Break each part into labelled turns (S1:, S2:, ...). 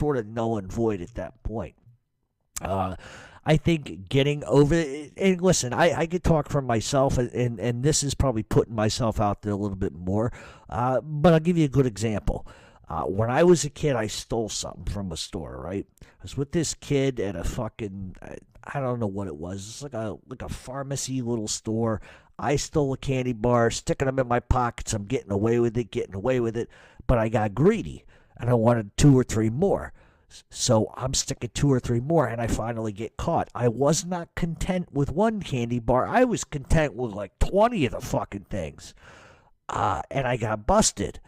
S1: sort of null and void at that point. I think getting over it, and listen, I could talk for myself, and this is probably putting myself out there a little bit more, but I'll give you a good example. When I was a kid, I stole something from a store, right? I was with this kid at a fucking, I don't know what it was. It's like a pharmacy little store. I stole a candy bar, sticking them in my pockets. I'm getting away with it. But I got greedy, and I wanted 2 or 3 more. So I'm sticking 2 or 3 more, and I finally get caught. I was not content with one candy bar. I was content with like 20 of the fucking things. And I got busted.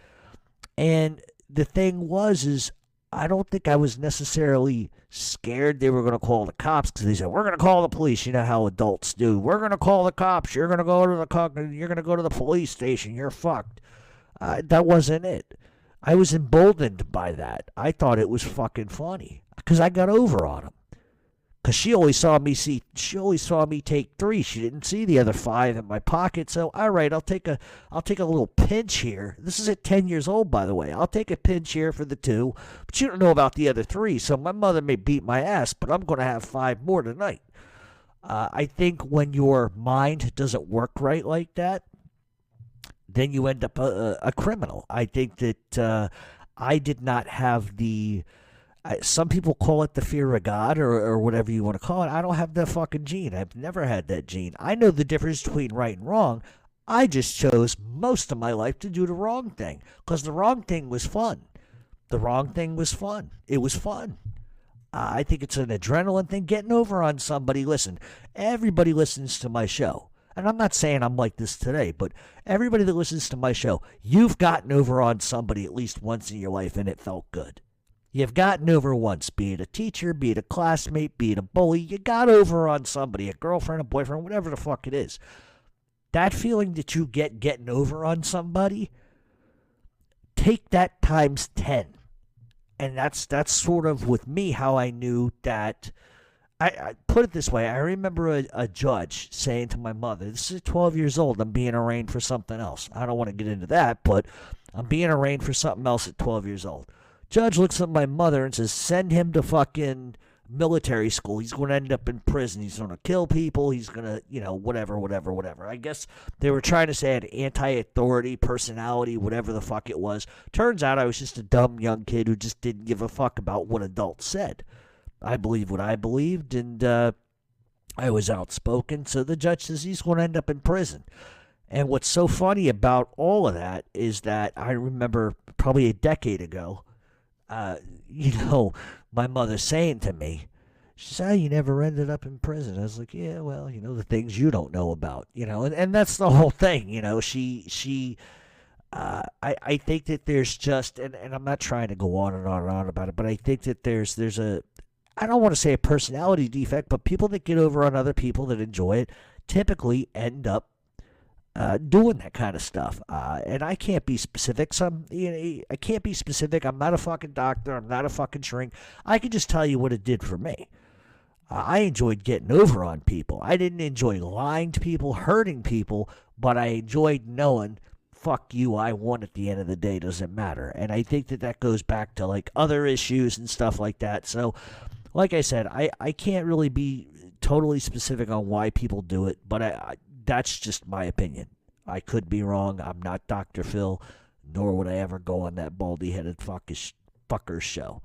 S1: And the thing is I don't think I was necessarily scared they were going to call the cops, because they said, we're going to call the police. You know how adults do. We're going to call the cops. You're going to go to the police station. You're fucked. That wasn't it. I was emboldened by that. I thought it was fucking funny because I got over on him. Because she always saw me take 3. She didn't see the other 5 in my pocket. So, all right, I'll take a little pinch here. This is at 10 years old, by the way. I'll take a pinch here for the 2, but you don't know about the other 3. So my mother may beat my ass, but I'm going to have 5 more tonight. I think when your mind doesn't work right like that, then you end up a criminal. I think that I did not have the. Some people call it the fear of God or whatever you want to call it. I don't have that fucking gene. I've never had that gene. I know the difference between right and wrong. I just chose most of my life to do the wrong thing because the wrong thing was fun. The wrong thing was fun. It was fun. I think it's an adrenaline thing. Getting over on somebody. Listen, everybody listens to my show. And I'm not saying I'm like this today, but everybody that listens to my show, you've gotten over on somebody at least once in your life and it felt good. You've gotten over once, be it a teacher, be it a classmate, be it a bully. You got over on somebody, a girlfriend, a boyfriend, whatever the fuck it is. That feeling that you get getting over on somebody, take that times 10. And that's sort of with me how I knew that. I put it this way. I remember a judge saying to my mother, this is 12 years old. I'm being arraigned for something else. I don't want to get into that, but I'm being arraigned for something else at 12 years old. Judge looks at my mother and says, send him to fucking military school. He's going to end up in prison. He's going to kill people. He's going to, whatever. I guess they were trying to say I had anti-authority, personality, whatever the fuck it was. Turns out I was just a dumb young kid who just didn't give a fuck about what adults said. I believed what I believed, and I was outspoken. So the judge says he's going to end up in prison. And what's so funny about all of that is that I remember probably a decade ago, my mother saying to me, she said, you never ended up in prison. I was like, yeah, well, the things you don't know about, and that's the whole thing, I think that there's just, and I'm not trying to go on and on and on about it, but I think that there's a, I don't want to say a personality defect, but people that get over on other people that enjoy it typically end up doing that kind of stuff. And I can't be specific. I can't be specific. I'm not a fucking doctor. I'm not a fucking shrink. I can just tell you what it did for me. I enjoyed getting over on people. I didn't enjoy lying to people, hurting people, but I enjoyed knowing, fuck you, I won at the end of the day, doesn't matter. And I think that goes back to like other issues and stuff like that. So, like I said, I can't really be totally specific on why people do it, but that's just my opinion. I could be wrong. I'm not Dr. Phil, nor would I ever go on that baldy-headed fucker's show.